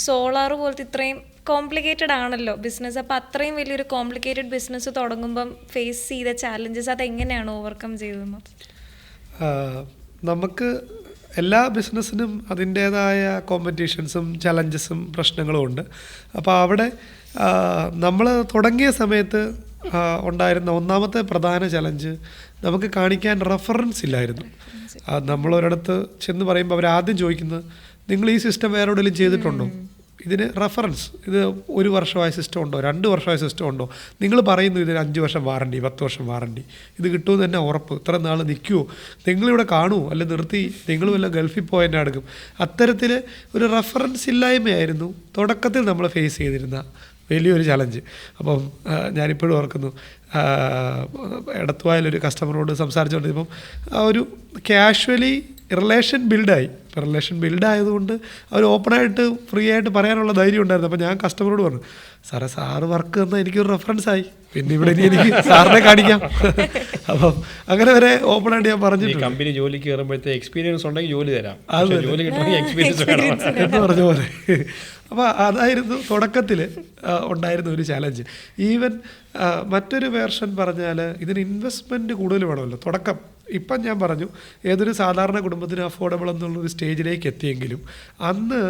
Solar പോലത്തെ ഇത്രയും complicated ആണല്ലോ ബിസിനസ്. അപ്പോൾ അത്രയും വലിയൊരു കോംപ്ലിക്കേറ്റഡ് ബിസിനസ് തുടങ്ങുമ്പം ഫേസ് ചെയ്ത ചാലഞ്ചസ് അതെങ്ങനെയാണ് ഓവർകം ചെയ്തതെന്ന്? നമുക്ക് എല്ലാ ബിസിനസ്സിനും അതിൻ്റേതായ കോമ്പറ്റീഷൻസും ചലഞ്ചസും പ്രശ്നങ്ങളും ഉണ്ട്. അപ്പോൾ അവിടെ നമ്മൾ തുടങ്ങിയ സമയത്ത് ഉണ്ടായിരുന്ന ഒന്നാമത്തെ പ്രധാന ചലഞ്ച് നമുക്ക് കാണിക്കാൻ റെഫറൻസ് ഇല്ലായിരുന്നു. നമ്മളൊരിടത്ത് ചെന്ന് പറയുമ്പോൾ അവർ ആദ്യം ചോദിക്കുന്നത്, നിങ്ങൾ ഈ സിസ്റ്റം വേറെ എവിടെയെങ്കിലും ചെയ്തിട്ടുണ്ടോ? ഇതിന് റെഫറൻസ്, ഇത് 1 വർഷമായ സിസ്റ്റം ഉണ്ടോ, 2 വർഷമായ സിസ്റ്റം ഉണ്ടോ? നിങ്ങൾ പറയുന്നു ഇതിന് 5 വർഷം വാറണ്ടി, 10 വർഷം വാറണ്ടി, ഇത് കിട്ടുമെന്ന് തന്നെ ഉറപ്പ്, ഇത്ര നാൾ നിൽക്കുമോ, നിങ്ങളിവിടെ കാണുമോ, അല്ലെ നിർത്തി നിങ്ങളും വല്ല ഗൾഫിൽ പോയെന്നെ എടുക്കും. അത്തരത്തിൽ ഒരു റെഫറൻസ് ഇല്ലായ്മയായിരുന്നു തുടക്കത്തിൽ നമ്മൾ ഫേസ് ചെയ്തിരുന്ന വലിയൊരു ചലഞ്ച്. അപ്പം ഞാനിപ്പോഴും ഓർക്കുന്നു, എടത്തുവായിലൊരു കസ്റ്റമറോട് സംസാരിച്ചുകൊണ്ടിരുമ്പം ഒരു കാഷ്വലി റിലേഷൻ ബിൽഡായി. ഇപ്പോൾ റിലേഷൻ ബിൽഡായതുകൊണ്ട് അവർ ഓപ്പണായിട്ട് ഫ്രീ ആയിട്ട് പറയാനുള്ള ധൈര്യം ഉണ്ടായിരുന്നു. അപ്പോൾ ഞാൻ കസ്റ്റമറോട് പറഞ്ഞു, സാറ് വർക്ക് തന്നാൽ എനിക്കൊരു റെഫറൻസായി, പിന്നെ ഇവിടെ എനിക്ക് സാറിനെ കാണിക്കാം. അപ്പം അങ്ങനെ വരെ ഓപ്പണായിട്ട് ഞാൻ പറഞ്ഞിട്ടുണ്ട്. കമ്പനി ജോലിക്ക് കയറുമ്പോഴത്തെ എക്സ്പീരിയൻസ് ഉണ്ടെങ്കിൽ ജോലി തരാം, ജോലി എക്സ്പീരിയൻസ് എന്ന് പറഞ്ഞ പോലെ. അപ്പോൾ അതായിരുന്നു തുടക്കത്തിൽ ഉണ്ടായിരുന്ന ഒരു ചാലഞ്ച്. ഈവൻ മറ്റൊരു വേർഷൻ പറഞ്ഞാൽ ഇതിന് ഇൻവെസ്റ്റ്മെൻറ്റ് കൂടുതൽ വേണമല്ലോ തുടക്കം. ഇപ്പം ഞാൻ പറഞ്ഞു ഏതൊരു സാധാരണ കുടുംബത്തിന് അഫോർഡബിൾ എന്നുള്ളൊരു സ്റ്റേജിലേക്ക് എത്തിയെങ്കിലും അന്ന്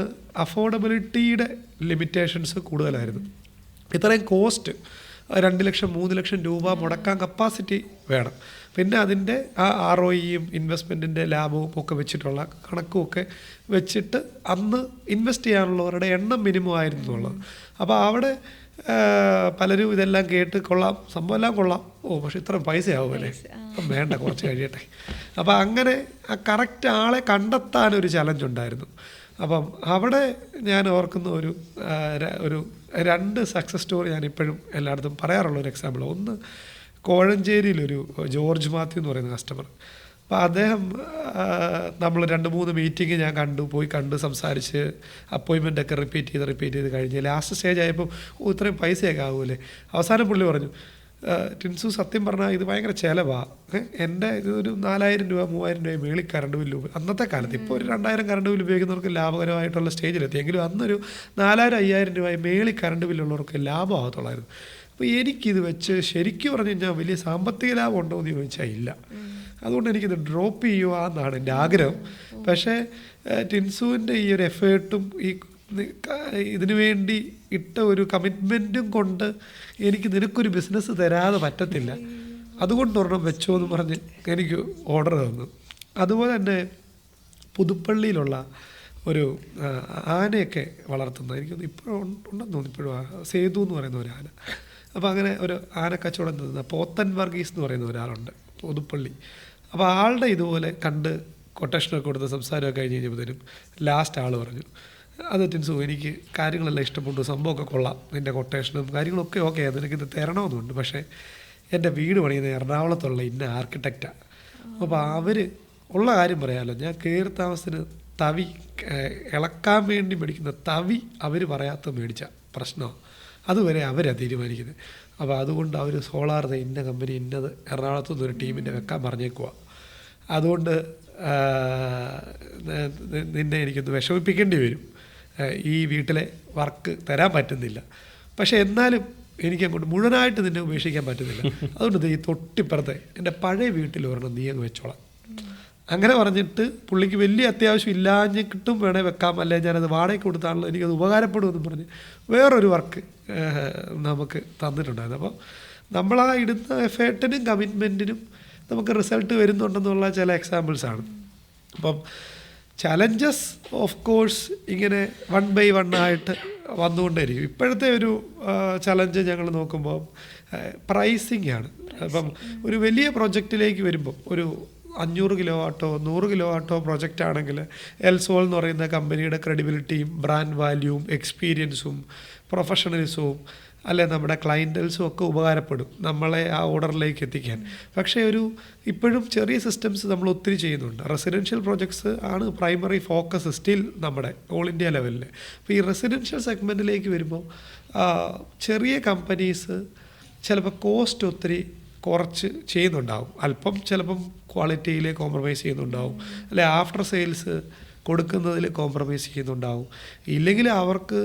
അഫോർഡബിലിറ്റിയുടെ ലിമിറ്റേഷൻസ് കൂടുതലായിരുന്നു. ഇത്രയും കോസ്റ്റ് 2 ലക്ഷം 3 ലക്ഷം രൂപ മുടക്കാൻ കപ്പാസിറ്റി വേണം. പിന്നെ അതിൻ്റെ ആ ROEയും ഇൻവെസ്റ്റ്മെൻറ്റിൻ്റെ ലാഭവും ഒക്കെ വെച്ചിട്ടുള്ള കണക്കുമൊക്കെ വെച്ചിട്ട് അന്ന് ഇൻവെസ്റ്റ് ചെയ്യാനുള്ളവരുടെ എണ്ണം മിനിമം ആയിരുന്നു എന്നുള്ളത്. അപ്പോൾ അവിടെ പലരും ഇതെല്ലാം കേട്ട് കൊള്ളാം, സംഭവം എല്ലാം കൊള്ളാം, പക്ഷെ ഇത്ര പൈസയാവുമല്ലേ, അപ്പം വേണ്ട കുറച്ച് കഴിയട്ടെ. അപ്പം അങ്ങനെ ആ കറക്റ്റ് ആളെ കണ്ടെത്താനൊരു ചലഞ്ച് ഉണ്ടായിരുന്നു. അപ്പം അവിടെ ഞാൻ ഓർക്കുന്ന ഒരു 2 സക്സസ് സ്റ്റോറി ഞാൻ ഇപ്പോഴും എല്ലായിടത്തും പറയാറുള്ളൊരു എക്സാമ്പിൾ. ഒന്ന് കോഴഞ്ചേരിയിലൊരു ജോർജ് മാത്യു എന്ന് പറയുന്ന കസ്റ്റമർ. അപ്പോൾ അദ്ദേഹം നമ്മൾ 2-3 മീറ്റിംഗ് ഞാൻ പോയി കണ്ട് സംസാരിച്ച് അപ്പോയിൻമെൻ്റൊക്കെ റിപ്പീറ്റ് ചെയ്ത് കഴിഞ്ഞ് ലാസ്റ്റ് സ്റ്റേജ് ആയപ്പോൾ ഇത്രയും പൈസയൊക്കെ ആകുമല്ലേ. അവസാനം പുള്ളി പറഞ്ഞു, ടിൻസു സത്യം പറഞ്ഞാൽ ഇത് ഭയങ്കര ചിലവാണ്, എൻ്റെ ഇതൊരു 4000 രൂപ 3000 രൂപ മേളിൽ കറണ്ട് ബില്ല് അന്നത്തെ കാലത്ത്. ഇപ്പോൾ ഒരു 2000 കറണ്ട് ബില്ല് ഉപയോഗിക്കുന്നവർക്ക് ലാഭകരമായിട്ടുള്ള സ്റ്റേജിലെത്തി. എങ്കിലും അന്നൊരു 4000-5000 രൂപ മേളിൽ കറണ്ട് ബില്ലുള്ളവർക്ക് ലാഭമാകത്തുള്ളായിരുന്നു. അപ്പോൾ എനിക്കിത് വെച്ച് ശരിക്കും പറഞ്ഞു കഴിഞ്ഞാൽ വലിയ സാമ്പത്തിക ലാഭം ഉണ്ടോ എന്ന് ചോദിച്ചാൽ ഇല്ല. അതുകൊണ്ട് എനിക്കിത് ഡ്രോപ്പ് ചെയ്യുക എന്നാണ് എൻ്റെ ആഗ്രഹം. പക്ഷേ ടിൻസുവിൻ്റെ ഈ ഒരു എഫേർട്ടും ഈ ഇതിനു വേണ്ടി ഇട്ട ഒരു കമ്മിറ്റ്മെൻറ്റും കൊണ്ട് എനിക്ക് നിനക്കൊരു ബിസിനസ് തരാതെ പറ്റത്തില്ല, അതുകൊണ്ട് ഒരെണ്ണം വെച്ചോ എന്ന് പറഞ്ഞ് എനിക്ക് ഓർഡർ തന്നു. അതുപോലെ തന്നെ പുതുപ്പള്ളിയിലുള്ള ഒരു ആനയൊക്കെ വളർത്തുന്ന, എനിക്കൊന്ന് ഇപ്പോഴും ഉണ്ടെന്ന് തോന്നുന്നു, ഇപ്പോഴും സേതു എന്ന് പറയുന്ന ഒരു ആന. അപ്പോൾ അങ്ങനെ ഒരു ആന കച്ചവടം തന്ന പോത്തൻ വർഗീസ് എന്ന് പറയുന്ന ഒരാളുണ്ട് പുതുപ്പള്ളി. അപ്പോൾ ആളുടെ ഇതുപോലെ കണ്ട് കൊട്ടേഷനൊക്കെ കൊടുത്ത് സംസാരമൊക്കെ കഴിഞ്ഞ് കഴിഞ്ഞപ്പോഴത്തേനും ലാസ്റ്റ് ആൾ പറഞ്ഞു, അത് ടിൻസു എനിക്ക് കാര്യങ്ങളെല്ലാം ഇഷ്ടപ്പെട്ടു, സംഭവമൊക്കെ കൊള്ളാം, നിൻ്റെ കൊട്ടേഷനും കാര്യങ്ങളൊക്കെ ഓക്കെ, നിനക്കിത് തരണമെന്നുണ്ട്, പക്ഷേ എൻ്റെ വീട് പണിയുന്ന എറണാകുളത്തുള്ള ഇന്ന ആർക്കിടെക്റ്റാണ്. അപ്പോൾ അവർ ഉള്ള കാര്യം പറയാമല്ലോ, ഞാൻ കയറി താമസത്തിന് തവി ഇളക്കാൻ വേണ്ടി മേടിക്കുന്ന തവി അവർ പറയാത്ത മേടിച്ച പ്രശ്നമാണ്, അതുവരെ അവരാണ് തീരുമാനിക്കുന്നത്. അപ്പോൾ അതുകൊണ്ട് അവർ സോളാർ ഇന്ന കമ്പനി ഇന്നത് എറണാകുളത്തു നിന്നൊരു ടീമിൻ്റെ വെക്കാൻ പറഞ്ഞേക്കുക, അതുകൊണ്ട് നിന്നെ എനിക്കൊന്ന് വിഷമിപ്പിക്കേണ്ടി വരും, ഈ വീട്ടിലെ വർക്ക് തരാൻ പറ്റുന്നില്ല, പക്ഷേ എന്നാലും എനിക്ക് അങ്ങോട്ട് മുഴുവനായിട്ട് നിന്നെ ഉപേക്ഷിക്കാൻ പറ്റുന്നില്ല, അതുകൊണ്ട് ഈ തൊട്ടിപ്പുറത്തെ എൻ്റെ പഴയ വീട്ടിൽ ഒരെണ്ണം നീ അങ്ങ് വെച്ചോളാം. അങ്ങനെ പറഞ്ഞിട്ട് പുള്ളിക്ക് വലിയ അത്യാവശ്യം ഇല്ലാഞ്ഞിട്ടും വേണേൽ വെക്കാം, അല്ലെ ഞാനത് വാടകയ്ക്ക് കൊടുത്താണല്ലോ എനിക്കത് ഉപകാരപ്പെടുമെന്ന് പറഞ്ഞ് വേറൊരു വർക്ക് നമുക്ക് തന്നിട്ടുണ്ടായിരുന്നു. അപ്പോൾ നമ്മളാ ഇടുന്ന എഫേർട്ടിനും കമ്മിറ്റ്മെൻറ്റിനും നമുക്ക് റിസൾട്ട് വരുന്നുണ്ടെന്നുള്ള ചില എക്സാമ്പിൾസാണ്. അപ്പം ചലഞ്ചസ് ഓഫ് കോഴ്സ് ഇങ്ങനെ 1 by 1 ആയിട്ട് വന്നുകൊണ്ടേയിരിക്കും. ഇപ്പോഴത്തെ ഒരു ചലഞ്ച് ഞങ്ങൾ നോക്കുമ്പോൾ പ്രൈസിങ് ആണ്. അപ്പം ഒരു വലിയ പ്രൊജക്റ്റിലേക്ക് വരുമ്പോൾ ഒരു 500 കിലോവാട്ടോ 100 കിലോവാട്ടോ പ്രൊജക്റ്റ് ആണെങ്കിൽ എൽസോൾ എന്ന് പറയുന്ന കമ്പനിയുടെ ക്രെഡിബിലിറ്റിയും ബ്രാൻഡ് വാല്യൂവും എക്സ്പീരിയൻസും പ്രൊഫഷണലിസവും അല്ലെ നമ്മുടെ ക്ലയൻറ്റൽസും ഒക്കെ ഉപകാരപ്പെടും നമ്മളെ ആ ഓർഡറിലേക്ക് എത്തിക്കാൻ. പക്ഷേ ഇപ്പോഴും ചെറിയ സിസ്റ്റംസ് നമ്മൾ ഒത്തിരി ചെയ്യുന്നുണ്ട്. റെസിഡൻഷ്യൽ പ്രോജക്ട്സ് ആണ് പ്രൈമറി ഫോക്കസ് സ്റ്റിൽ നമ്മുടെ ഓൾ ഇന്ത്യ ലെവലിൽ. അപ്പോൾ ഈ റെസിഡൻഷ്യൽ സെഗ്മെൻറ്റിലേക്ക് വരുമ്പോൾ ചെറിയ കമ്പനീസ് ചിലപ്പോൾ കോസ്റ്റ് ഒത്തിരി കുറച്ച് ചെയ്യുന്നുണ്ടാവും, അല്പം ചിലപ്പം ക്വാളിറ്റിയിൽ കോംപ്രമൈസ് ചെയ്യുന്നുണ്ടാവും, അല്ലെ ആഫ്റ്റർ സെയിൽസ് കൊടുക്കുന്നതിൽ കോംപ്രമൈസ് ചെയ്യുന്നുണ്ടാവും. ഇല്ലെങ്കിൽ അവർക്ക്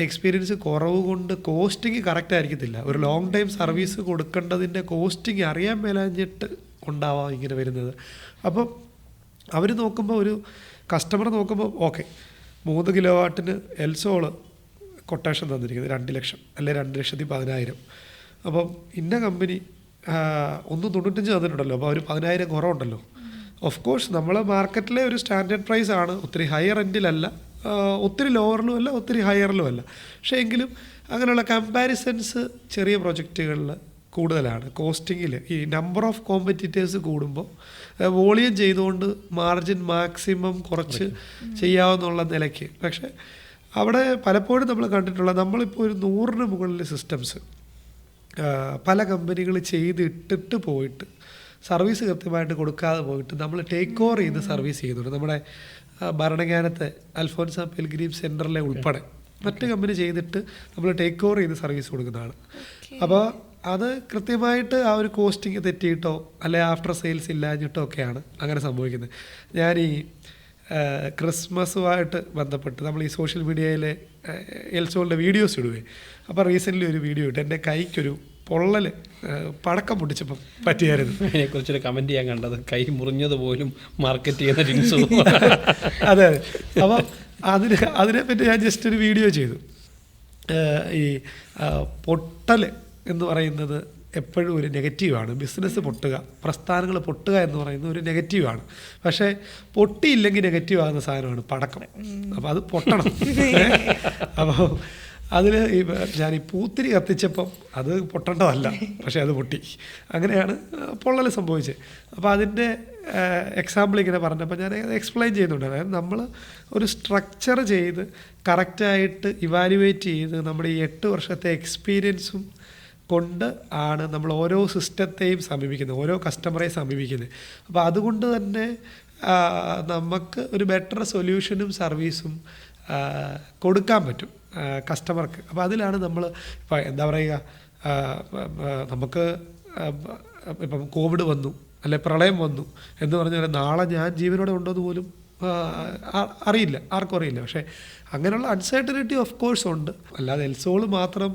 എക്സ്പീരിയൻസ് കുറവ് കൊണ്ട് കോസ്റ്റിംഗ് കറക്റ്റ് ആയിരിക്കത്തില്ല. ഒരു ലോങ് ടൈം സർവീസ് കൊടുക്കേണ്ടതിൻ്റെ കോസ്റ്റിംഗ് അറിയാൻ മേലാഞ്ഞിട്ട് ഉണ്ടാവാം ഇങ്ങനെ വരുന്നത്. അപ്പം അവർ നോക്കുമ്പോൾ, ഒരു കസ്റ്റമർ നോക്കുമ്പോൾ ഓക്കെ 3 കിലോ വാട്ടിന് എൽസോള് കൊട്ടേഷൻ തന്നിരിക്കുന്നത് 2 ലക്ഷം അല്ലെ 2,10,000. അപ്പം ഇന്ന കമ്പനി 1.95 തന്നിട്ടുണ്ടല്ലോ, അപ്പോൾ ഒരു 10,000 കുറവുണ്ടല്ലോ. ഓഫ് കോഴ്സ് നമ്മൾ മാർക്കറ്റിലെ ഒരു സ്റ്റാൻഡേർഡ് പ്രൈസ് ആണ്, ഒത്തിരി ഹയർ എൻഡിലല്ല, ഒത്തിരി ലോവറിലും അല്ല, ഒത്തിരി ഹയറിലും അല്ല. പക്ഷേ എങ്കിലും അങ്ങനെയുള്ള കമ്പാരിസൺസ് ചെറിയ പ്രൊജക്റ്റുകളിൽ കൂടുതലാണ്. കോസ്റ്റിങ്ങിൽ ഈ നമ്പർ ഓഫ് കോമ്പറ്റീറ്റേഴ്സ് കൂടുമ്പോൾ വോളിയം ചെയ്തുകൊണ്ട് മാർജിൻ മാക്സിമം കുറച്ച് ചെയ്യാവുന്നുള്ള നിലയ്ക്ക്. പക്ഷേ അവിടെ പലപ്പോഴും നമ്മൾ കണ്ടിട്ടുള്ള, നമ്മളിപ്പോൾ ഒരു 100-ന് മുകളിൽ സിസ്റ്റംസ് പല കമ്പനികൾ ചെയ്തിട്ടിട്ട് പോയിട്ട് സർവീസ് കൃത്യമായിട്ട് കൊടുക്കാതെ പോയിട്ട് നമ്മൾ ടേക്ക് ഓവർ ചെയ്ത് സർവീസ് ചെയ്യുന്നുണ്ട്. നമ്മുടെ ഭരണങ്ങാനത്തെ അൽഫോൻസ പിൽഗ്രീം സെൻറ്ററിലെ ഉൾപ്പെടെ മറ്റ് കമ്പനി ചെയ്തിട്ട് നമ്മൾ ടേക്ക് ഓവർ ചെയ്ത് സർവീസ് കൊടുക്കുന്നതാണ്. അപ്പോൾ അത് കൃത്യമായിട്ട് ആ ഒരു കോസ്റ്റിംഗ് തെറ്റിയിട്ടോ അല്ലെ ആഫ്റ്റർ സെയിൽസ് ഇല്ലാഞ്ഞിട്ടോ ഒക്കെയാണ് അങ്ങനെ സംഭവിക്കുന്നത്. ഞാൻ ഈ ക്രിസ്മസുമായിട്ട് ബന്ധപ്പെട്ട് നമ്മൾ ഈ സോഷ്യൽ മീഡിയയിലെ എൽസോളിൻ്റെ വീഡിയോസ് ഇടുവേ. അപ്പോൾ റീസെൻ്റ്ലി ഒരു വീഡിയോ ഇട്ട് എൻ്റെ കൈക്കൊരു പൊള്ളൽ പടക്കം പൊട്ടിച്ചപ്പം പറ്റിയായിരുന്നു. അതിനെക്കുറിച്ചൊരു കമൻറ്റ് ചെയ്യാൻ കണ്ടത്, കൈ മുറിഞ്ഞത് പോലും മാർക്കറ്റ് ചെയ്യുന്ന ടിൻസു. അതെ അതെ. അപ്പം അതിനെപ്പറ്റി ഞാൻ ജസ്റ്റ് ഒരു വീഡിയോ ചെയ്തു. ഈ പൊട്ടൽ എന്ന് പറയുന്നത് എപ്പോഴും ഒരു നെഗറ്റീവാണ്. ബിസിനസ് പൊട്ടുക, പ്രസ്ഥാനങ്ങൾ പൊട്ടുക എന്ന് പറയുന്നത് ഒരു നെഗറ്റീവാണ്. പക്ഷേ പൊട്ടിയില്ലെങ്കിൽ നെഗറ്റീവ് ആകുന്ന സാധനമാണ് പടക്കം. അപ്പോൾ അത് പൊട്ടണം. അപ്പോൾ അതിൽ ഞാൻ ഈ പൂത്തിരി കത്തിച്ചപ്പം അത് പൊട്ടേണ്ടതല്ല, പക്ഷേ അത് പൊട്ടി. അങ്ങനെയാണ് പൊള്ളൽ സംഭവിച്ചത്. അപ്പോൾ അതിൻ്റെ എക്സാമ്പിൾ ഇങ്ങനെ പറഞ്ഞപ്പോൾ ഞാൻ എക്സ്പ്ലെയിൻ ചെയ്യുന്നുണ്ട്. അതായത് നമ്മൾ ഒരു സ്ട്രക്ചർ ചെയ്ത് കറക്റ്റായിട്ട് ഇവാലുവേറ്റ് ചെയ്ത് നമ്മുടെ ഈ 8 വർഷത്തെ എക്സ്പീരിയൻസും കൊണ്ട് ആണ് നമ്മൾ ഓരോ സിസ്റ്റത്തെയും സമീപിക്കുന്നത്, ഓരോ കസ്റ്റമറെയും സമീപിക്കുന്നത്. അപ്പോൾ അതുകൊണ്ട് തന്നെ നമുക്ക് ഒരു ബെറ്റർ സൊല്യൂഷനും സർവീസും കൊടുക്കാൻ പറ്റും കസ്റ്റമർക്ക്. അപ്പോൾ അതിലാണ് നമ്മൾ ഇപ്പോൾ എന്താ പറയുക, നമുക്ക് ഇപ്പം കോവിഡ് വന്നു അല്ലെ പ്രളയം വന്നു എന്ന് പറഞ്ഞാൽ നാളെ ഞാൻ ജീവനോടെ ഉണ്ടോ എന്ന് പോലും അറിയില്ല, ആർക്കും അറിയില്ല. പക്ഷേ അങ്ങനെയുള്ള അൺസർട്ടനിറ്റി ഓഫ് കോഴ്സ് ഉണ്ട്. അല്ലാതെ എൽസോള് മാത്രം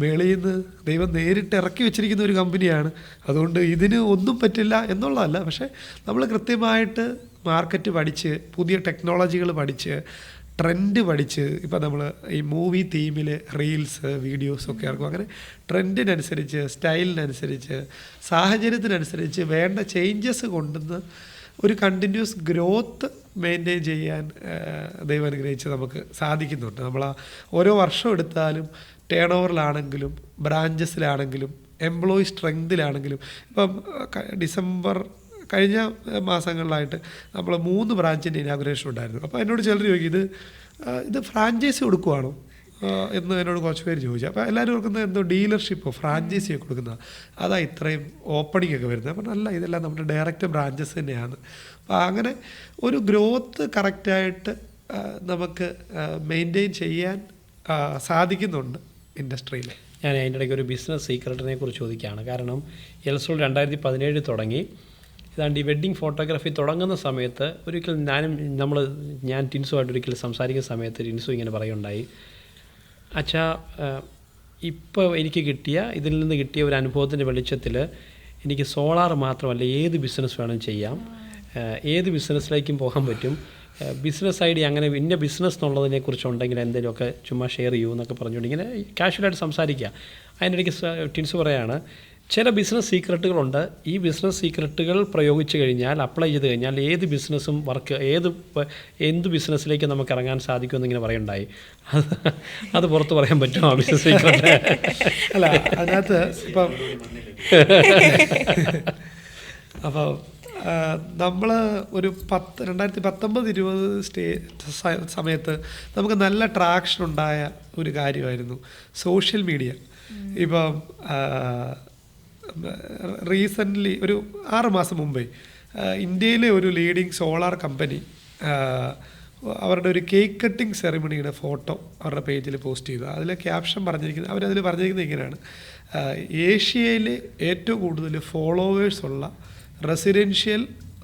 മേളിൽ നിന്ന് ദൈവം നേരിട്ട് ഇറക്കി വെച്ചിരിക്കുന്ന ഒരു കമ്പനിയാണ്. അതുകൊണ്ട് ഇതിന് ഒന്നും പറ്റില്ല എന്നുള്ളതല്ല. പക്ഷേ നമ്മൾ കൃത്യമായിട്ട് മാർക്കറ്റ് പഠിച്ച്, പുതിയ ടെക്നോളജികൾ പഠിച്ച്, ട്രെൻഡ് പഠിച്ച്, ഇപ്പോൾ നമ്മൾ ഈ മൂവി തീമിൽ റീൽസ് വീഡിയോസ് ഒക്കെ ഇറക്കും. അങ്ങനെ ട്രെൻഡിനനുസരിച്ച്, സ്റ്റൈലിനനുസരിച്ച്, സാഹചര്യത്തിനനുസരിച്ച് വേണ്ട ചേഞ്ചസ് കൊണ്ടുവന്ന് ഒരു കണ്ടിന്യൂസ് ഗ്രോത്ത് മെയിൻറ്റെയിൻ ചെയ്യാൻ ദൈവം അനുഗ്രഹിച്ച് നമുക്ക് സാധിക്കുന്നുണ്ട്. നമ്മൾ ഓരോ വർഷം എടുത്താലും ടേൺ ഓവറിലാണെങ്കിലും ബ്രാഞ്ചസിലാണെങ്കിലും എംപ്ലോയി സ്ട്രെങ്തിലാണെങ്കിലും, ഇപ്പം ഡിസംബർ കഴിഞ്ഞ മാസങ്ങളിലായിട്ട് നമ്മൾ 3 ബ്രാഞ്ചിൻ്റെ ഇനാഗുറേഷൻ ഉണ്ടായിരുന്നു. അപ്പോൾ എന്നോട് ചിലർ ചോദിക്കും, ഇത് ഫ്രാഞ്ചൈസി കൊടുക്കുവാണോ എന്ന് എന്നോട് കുറച്ച് പേര് ചോദിച്ചു. അപ്പോൾ എല്ലാവരും ഓർക്കുന്നത് എന്തോ ഡീലർഷിപ്പോ ഫ്രാഞ്ചൈസിയോ കൊടുക്കുന്ന അതാ ഇത്രയും ഓപ്പണിംഗ് ഒക്കെ വരുന്നത്. അപ്പോൾ അല്ല, ഇതെല്ലാം നമ്മുടെ ഡയറക്റ്റ് ബ്രാഞ്ചസ് തന്നെയാണ്. അപ്പോൾ അങ്ങനെ ഒരു ഗ്രോത്ത് കറക്റ്റായിട്ട് നമുക്ക് മെയിൻറ്റെയിൻ ചെയ്യാൻ സാധിക്കുന്നുണ്ട് ഇൻഡസ്ട്രിയിൽ. ഞാൻ അതിൻ്റെ ഇടയ്ക്ക് ഒരു ബിസിനസ് സീക്രട്ടിനെ കുറിച്ച് ചോദിക്കുകയാണ്. കാരണം എൽസോൾ 2017 തുടങ്ങി. ഇതാണ്ട് ഈ വെഡ്ഡിങ് ഫോട്ടോഗ്രാഫി തുടങ്ങുന്ന സമയത്ത് ഒരിക്കൽ ഞാൻ ടിൻസുമായിട്ട് ഒരിക്കൽ സംസാരിക്കുന്ന സമയത്ത് ടിൻസു ഇങ്ങനെ പറയുണ്ടായി, അച്ഛാ ഇപ്പോൾ ഇതിൽ നിന്ന് കിട്ടിയ ഒരു അനുഭവത്തിൻ്റെ വെളിച്ചത്തിൽ എനിക്ക് സോളാർ മാത്രമല്ല ഏത് ബിസിനസ് വേണം ചെയ്യാം, ഏത് ബിസിനസ്സിലേക്കും പോകാൻ പറ്റും, ബിസിനസ് ഐഡിയ അങ്ങനെ ഇന്ന ബിസിനസ് എന്നുള്ളതിനെക്കുറിച്ചുണ്ടെങ്കിൽ എന്തെങ്കിലുമൊക്കെ ചുമ്മാ ഷെയർ ചെയ്യൂ എന്നൊക്കെ പറഞ്ഞുകൊണ്ട് ഇങ്ങനെ കാഷ്വലായിട്ട് സംസാരിക്കുക. അതിനിടയ്ക്ക് ടിൻസു പറയാണ്, ചില ബിസിനസ് സീക്രട്ടുകളുണ്ട്. ഈ ബിസിനസ് സീക്രട്ടുകൾ പ്രയോഗിച്ച് കഴിഞ്ഞാൽ, അപ്ലൈ ചെയ്ത് കഴിഞ്ഞാൽ ഏത് ബിസിനസ്സും എന്ത് ബിസിനസ്സിലേക്ക് നമുക്ക് ഇറങ്ങാൻ സാധിക്കുമെന്നിങ്ങനെ പറയുണ്ടായി. അത് പുറത്ത് പറയാൻ പറ്റുമോ ആ ബിസിനസ് സീക്രട്ട്? അല്ല, അതിനകത്ത് ഇപ്പം അപ്പോൾ നമ്മൾ ഒരു 2019-20 സമയത്ത് നമുക്ക് നല്ല ട്രാക്ഷൻ ഉണ്ടായ ഒരു കാര്യമായിരുന്നു സോഷ്യൽ മീഡിയ. ഇപ്പം റീസെൻ്റ്ലി ഒരു 6 മാസം മുമ്പേ ഇന്ത്യയിലെ ഒരു ലീഡിങ് സോളാർ കമ്പനി അവരുടെ ഒരു കേക്ക് കട്ടിങ് സെറിമണിയുടെ ഫോട്ടോ അവരുടെ പേജിൽ പോസ്റ്റ് ചെയ്തു. അതിൽ ക്യാപ്ഷൻ പറഞ്ഞിരിക്കുന്നത്, അവരതിൽ പറഞ്ഞിരിക്കുന്നത് ഇങ്ങനെയാണ്: ഏഷ്യയിലെ ഏറ്റവും കൂടുതൽ ഫോളോവേഴ്സുള്ള റെസിഡൻഷ്യൽ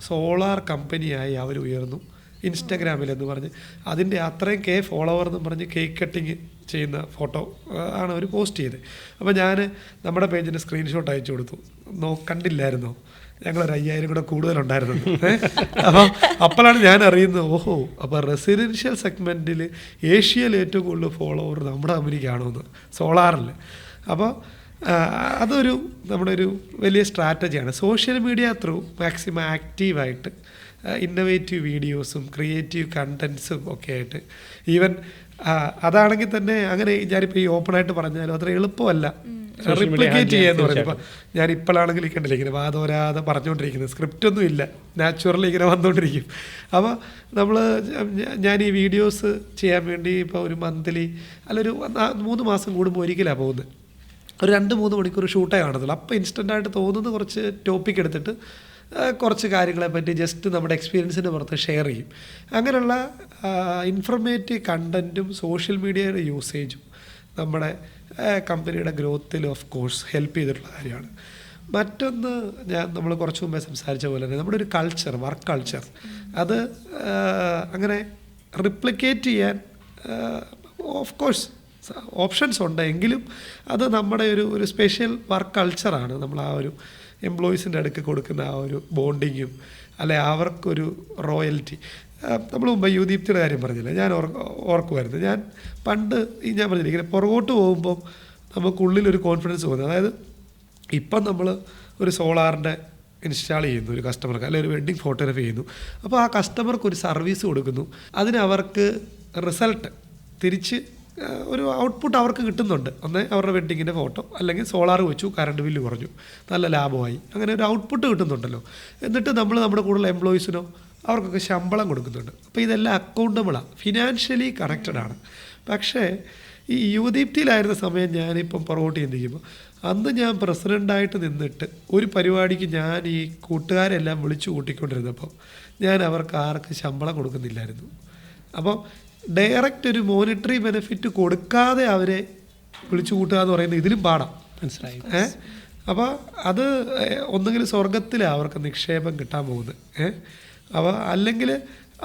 സോളാർ കമ്പനിയായി അവർ ഉയർന്നു ഇൻസ്റ്റഗ്രാമിലെന്ന് പറഞ്ഞ് അതിൻ്റെ അത്രയും ഫോളോവർ എന്ന് പറഞ്ഞ് കേക്ക് കട്ടിങ് ചെയ്യുന്ന ഫോട്ടോ ആണ് അവർ പോസ്റ്റ് ചെയ്തത്. അപ്പോൾ ഞാൻ നമ്മുടെ പേജിന് സ്ക്രീൻഷോട്ട് അയച്ചു കൊടുത്തു. കണ്ടില്ലായിരുന്നോ, ഞങ്ങളൊരു 5000 കൂടെ കൂടുതലുണ്ടായിരുന്നു. അപ്പോൾ അപ്പോഴാണ് ഞാൻ അറിയുന്നത്, ഓഹോ, അപ്പോൾ റെസിഡൻഷ്യൽ സെഗ്മെൻറ്റിൽ ഏഷ്യയിൽ ഏറ്റവും കൂടുതൽ ഫോളോവർ നമ്മുടെ കമ്പനിക്കാണോ എന്ന്, സോളാറിൽ. അപ്പോൾ അതൊരു നമ്മുടെ ഒരു വലിയ സ്ട്രാറ്റജിയാണ്. സോഷ്യൽ മീഡിയ ത്രൂ മാക്സിമം ആക്റ്റീവായിട്ട് ഇന്നോവേറ്റീവ് വീഡിയോസും ക്രിയേറ്റീവ് കണ്ടൻസും ഒക്കെ ആയിട്ട്, ഈവൻ അതാണെങ്കിൽ തന്നെ അങ്ങനെ ഞാനിപ്പോൾ ഈ ഓപ്പണായിട്ട് പറഞ്ഞാലും അത്ര എളുപ്പമല്ല റിപ്ലിക്കേറ്റ് ചെയ്യാന്ന് പറയുമ്പോൾ. ഞാൻ ഇപ്പോഴാണെങ്കിൽ കണ്ടില്ല ഇങ്ങനെ വാദോരാതെ പറഞ്ഞുകൊണ്ടിരിക്കുന്നത്, സ്ക്രിപ്റ്റൊന്നും ഇല്ല, നാച്ചുറലി ഇങ്ങനെ വന്നുകൊണ്ടിരിക്കും. അപ്പോൾ ഞാൻ ഈ വീഡിയോസ് ചെയ്യാൻ വേണ്ടി ഇപ്പോൾ ഒരു മന്ത്ലി അല്ല ഒരു 3 മാസം കൂടുമ്പോൾ ഒരിക്കലാണ് പോകുന്നത്. ഒരു 2-3 മണിക്കൂർ ഷൂട്ടേ കാണത്തുള്ളൂ. അപ്പോൾ ഇൻസ്റ്റൻ്റായിട്ട് തോന്നുന്ന കുറച്ച് ടോപ്പിക് എടുത്തിട്ട് കുറച്ച് കാര്യങ്ങളെപ്പറ്റി ജസ്റ്റ് നമ്മുടെ എക്സ്പീരിയൻസിൻ്റെ പുറത്ത് ഷെയർ ചെയ്യും. അങ്ങനെയുള്ള ഇൻഫർമേറ്റീവ് കണ്ടൻറ്റും സോഷ്യൽ മീഡിയയുടെ യൂസേജും നമ്മുടെ കമ്പനിയുടെ ഗ്രോത്തിൽ ഓഫ് കോഴ്സ് ഹെൽപ്പ് ചെയ്തിട്ടുള്ള കാര്യമാണ്. മറ്റൊന്ന് നമ്മൾ കുറച്ച് മുമ്പേ സംസാരിച്ച പോലെ തന്നെ നമ്മുടെ ഒരു കൾച്ചർ, വർക്ക് കൾച്ചർ, അത് അങ്ങനെ റിപ്ലിക്കേറ്റ് ചെയ്യാൻ ഓഫ് കോഴ്സ് ഓപ്ഷൻസ് ഉണ്ട്. എങ്കിലും അത് നമ്മുടെ ഒരു സ്പെഷ്യൽ വർക്ക് കൾച്ചറാണ്. നമ്മൾ ആ ഒരു എംപ്ലോയീസിൻ്റെ അടുക്ക് കൊടുക്കുന്ന ആ ഒരു ബോണ്ടിങ്ങും അല്ലെ അവർക്കൊരു റോയൽറ്റി. നമ്മൾ മുമ്പ് യുദീപ്തിയുടെ കാര്യം പറഞ്ഞില്ല, ഞാൻ ഓർക്കുമായിരുന്നു. ഞാൻ പണ്ട് ഞാൻ പറഞ്ഞില്ല ഇങ്ങനെ പുറകോട്ട് പോകുമ്പോൾ നമുക്കുള്ളിലൊരു കോൺഫിഡൻസ് തോന്നുന്നത്. അതായത് ഇപ്പം നമ്മൾ ഒരു സോളാറിൻ്റെ ഇൻസ്റ്റാൾ ചെയ്യുന്നു ഒരു കസ്റ്റമർക്ക്, അല്ലെങ്കിൽ ഒരു വെഡ്ഡിങ് ഫോട്ടോഗ്രാഫി ചെയ്യുന്നു. അപ്പോൾ ആ കസ്റ്റമർക്ക് ഒരു സർവീസ് കൊടുക്കുന്നു, അതിന് അവർക്ക് റിസൾട്ട് തിരിച്ച് ഒരു ഔട്ട്പുട്ട് അവർക്ക് കിട്ടുന്നുണ്ട്. ഒന്ന് അവരുടെ വെഡ്ഡിങ്ങിൻ്റെ ഫോട്ടോ, അല്ലെങ്കിൽ സോളാർ വെച്ചു, കറണ്ട് ബില്ല് കുറഞ്ഞു, നല്ല ലാഭമായി, അങ്ങനെ ഒരു ഔട്ട്പുട്ട് കിട്ടുന്നുണ്ടല്ലോ. എന്നിട്ട് നമ്മൾ നമ്മുടെ കൂടുതൽ എംപ്ലോയീസിനോ അവർക്കൊക്കെ ശമ്പളം കൊടുക്കുന്നുണ്ട്. അപ്പോൾ ഇതെല്ലാം അക്കൗണ്ടബിളാണ്, ഫിനാൻഷ്യലി കണക്റ്റഡ് ആണ്. പക്ഷേ ഈ യുവദീപ്തിയിലായിരുന്ന സമയം ഞാനിപ്പം പുറകോട്ട് ചിന്തിക്കുമ്പോൾ, അന്ന് ഞാൻ പ്രസിഡൻ്റായിട്ട് നിന്നിട്ട് ഒരു പരിപാടിക്ക് ഞാൻ ഈ കൂട്ടുകാരെല്ലാം വിളിച്ചു കൂട്ടിക്കൊണ്ടിരുന്നപ്പോൾ ഞാൻ അവർക്ക് ആർക്ക് ശമ്പളം കൊടുക്കുന്നില്ലായിരുന്നു. അപ്പോൾ ഡയറക്റ്റ് ഒരു മോണിറ്ററി ബെനിഫിറ്റ് കൊടുക്കാതെ അവരെ വിളിച്ചു കൂട്ടുക എന്ന് പറയുന്നത് ഇതിലും പാടാം, മനസ്സിലായി. അപ്പോൾ അത് ഒന്നുകിൽ സ്വർഗത്തിലാണ് അവർക്ക് നിക്ഷേപം കിട്ടാൻ പോകുന്നത്. അപ്പോൾ അല്ലെങ്കിൽ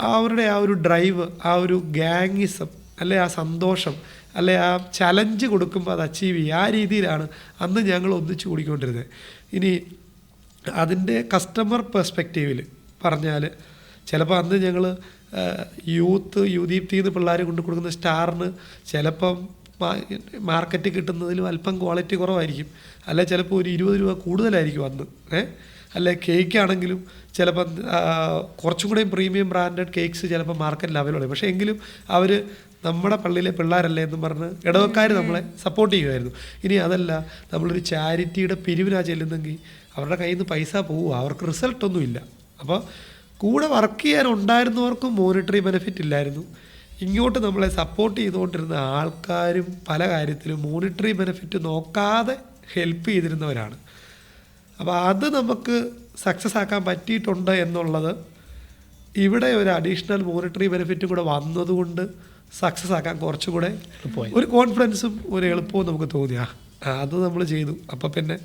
അവരുടെ ആ ഒരു ഡ്രൈവ്, ആ ഒരു ഗാങ്ങിസം, അല്ലെ ആ സന്തോഷം, അല്ലെ ആ ചലഞ്ച് കൊടുക്കുമ്പോൾ അത് അച്ചീവ് ചെയ്യുക, ആ രീതിയിലാണ് അന്ന് ഞങ്ങൾ ഒന്നിച്ചു കൂടിക്കൊണ്ടിരുന്നത്. ഇനി അതിൻ്റെ കസ്റ്റമർ പെർസ്പെക്റ്റീവിൽ പറഞ്ഞാൽ, ചിലപ്പോൾ അന്ന് ഞങ്ങൾ യൂദീപ്തിന്ന് പിള്ളേർ കൊണ്ട് കൊടുക്കുന്ന സ്റ്റാറിന് ചിലപ്പം മാർക്കറ്റ് കിട്ടുന്നതിലും അല്പം ക്വാളിറ്റി കുറവായിരിക്കും, അല്ലെ ചിലപ്പോൾ ഒരു 20 രൂപ കൂടുതലായിരിക്കും അന്ന്. അല്ലെ കേക്കാണെങ്കിലും ചിലപ്പം കുറച്ചും കൂടെയും പ്രീമിയം ബ്രാൻഡഡ് കേക്ക്സ് ചിലപ്പോൾ മാർക്കറ്റിൽ അവൈലബിൾ. പക്ഷേ എങ്കിലും അവർ നമ്മുടെ പള്ളിയിലെ പിള്ളേരല്ലേ എന്ന് പറഞ്ഞ് ഇടവക്കാർ നമ്മളെ സപ്പോർട്ട് ചെയ്യുമായിരുന്നു. ഇനി അതല്ല, നമ്മളൊരു ചാരിറ്റിയുടെ പിരിവിനാണ് ചെല്ലുന്നെങ്കിൽ അവരുടെ കയ്യിൽ നിന്ന് പൈസ പോവുക, അവർക്ക് റിസൾട്ടൊന്നുമില്ല. അപ്പോൾ കൂടെ വർക്ക് ചെയ്യാനുണ്ടായിരുന്നവർക്കും മോണിറ്ററി ബെനിഫിറ്റ് ഇല്ലായിരുന്നു. ഇങ്ങോട്ട് നമ്മളെ സപ്പോർട്ട് ചെയ്തുകൊണ്ടിരുന്ന ആൾക്കാരും പല കാര്യത്തിലും മോണിറ്ററി ബെനിഫിറ്റ് നോക്കാതെ ഹെൽപ്പ് ചെയ്തിരുന്നവരാണ്. അപ്പോൾ അത് നമുക്ക് സക്സസ് ആക്കാൻ പറ്റിയിട്ടുണ്ട് എന്നുള്ളത് ഇവിടെ ഒരു അഡീഷണൽ മോണിറ്ററി ബെനിഫിറ്റും കൂടെ വന്നതുകൊണ്ട് സക്സസ് ആക്കാൻ കുറച്ചുകൂടെ ഒരു കോൺഫിഡൻസും ഒരു എളുപ്പവും നമുക്ക് തോന്നിയാ അത് നമ്മൾ ചെയ്തു. അപ്പോൾ പിന്നെ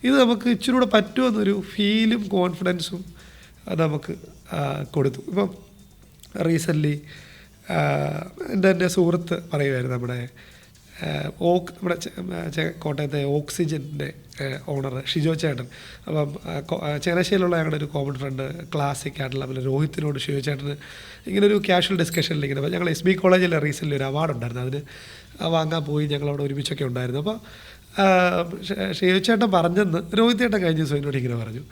ഇത് നമുക്ക് ഇച്ചിരി കൂടെ പറ്റുമെന്നൊരു ഫീലും കോൺഫിഡൻസും നമുക്ക് കൊടുത്തു. ഇപ്പം റീസെൻ്റ്ലി എൻ്റെ സുഹൃത്ത് പറയുമായിരുന്നു, നമ്മുടെ കോട്ടയത്തെ ഓക്സിജൻ്റെ ഓണർ ഷിജോ ചേട്ടൻ. അപ്പം ചങ്ങനാശ്ശേരിയിലുള്ള ഞങ്ങളുടെ ഒരു കോമൺ ഫ്രണ്ട് ക്ലാസിക് ആയിട്ടുള്ള പിന്നെ രോഹിത്തിനോട് ഷിജോ ചേട്ടന് ഇങ്ങനൊരു ക്യാഷ്വൽ ഡിസ്കഷനിൽ ഇങ്ങനെ, അപ്പോൾ ഞങ്ങൾ SB കോളേജിൽ റീസെൻ്റ്ലി ഒരു അവാർഡ് ഉണ്ടായിരുന്നു, അതിന് വാങ്ങാൻ പോയി, ഞങ്ങളവിടെ ഒരുമിച്ചൊക്കെ ഉണ്ടായിരുന്നു. അപ്പോൾ ഷിജോ ചേട്ടൻ പറഞ്ഞെന്ന് രോഹിത് ചേട്ടൻ കഴിഞ്ഞ ദിവസം എന്നോട് ഇങ്ങനെ പറഞ്ഞു,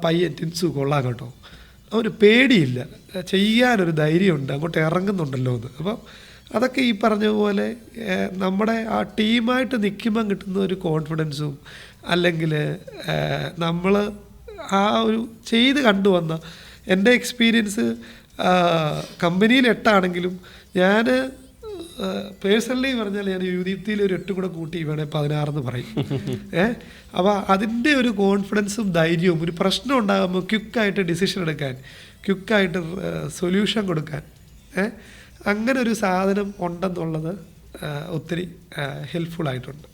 പയ്യൻ ടിൻസു കൊള്ളാം കേട്ടോ, അവന് പേടിയില്ല, ചെയ്യാനൊരു ധൈര്യമുണ്ട്, അങ്ങോട്ട് ഇറങ്ങുന്നുണ്ടല്ലോ എന്ന്. അപ്പോൾ അതൊക്കെ ഈ പറഞ്ഞ പോലെ നമ്മുടെ ആ ടീമായിട്ട് നിൽക്കുമ്പം കിട്ടുന്ന ഒരു കോൺഫിഡൻസും, അല്ലെങ്കിൽ നമ്മൾ ആ ഒരു ചെയ്ത് കണ്ടുവന്ന എൻ്റെ എക്സ്പീരിയൻസ് കമ്പനിയിൽ 8 ആണെങ്കിലും ഞാൻ പേഴ്സണലി പറഞ്ഞാൽ ഞാൻ യുദീപ്തിയിൽ ഒരു 8 കൂടെ കൂട്ടി വേണേൽ 16 പറയും. അപ്പോൾ അതിൻ്റെ ഒരു കോൺഫിഡൻസും ധൈര്യവും, ഒരു പ്രശ്നം ഉണ്ടാകുമ്പോൾ ക്വിക്കായിട്ട് ഡിസിഷൻ എടുക്കാൻ, ക്വിക്കായിട്ട് സൊല്യൂഷൻ കൊടുക്കാൻ, അങ്ങനെ ഒരു സാധനം ഉണ്ടെന്നുള്ളത് ഒത്തിരി ഹെൽപ്ഫുൾ ആയിട്ടുണ്ട്.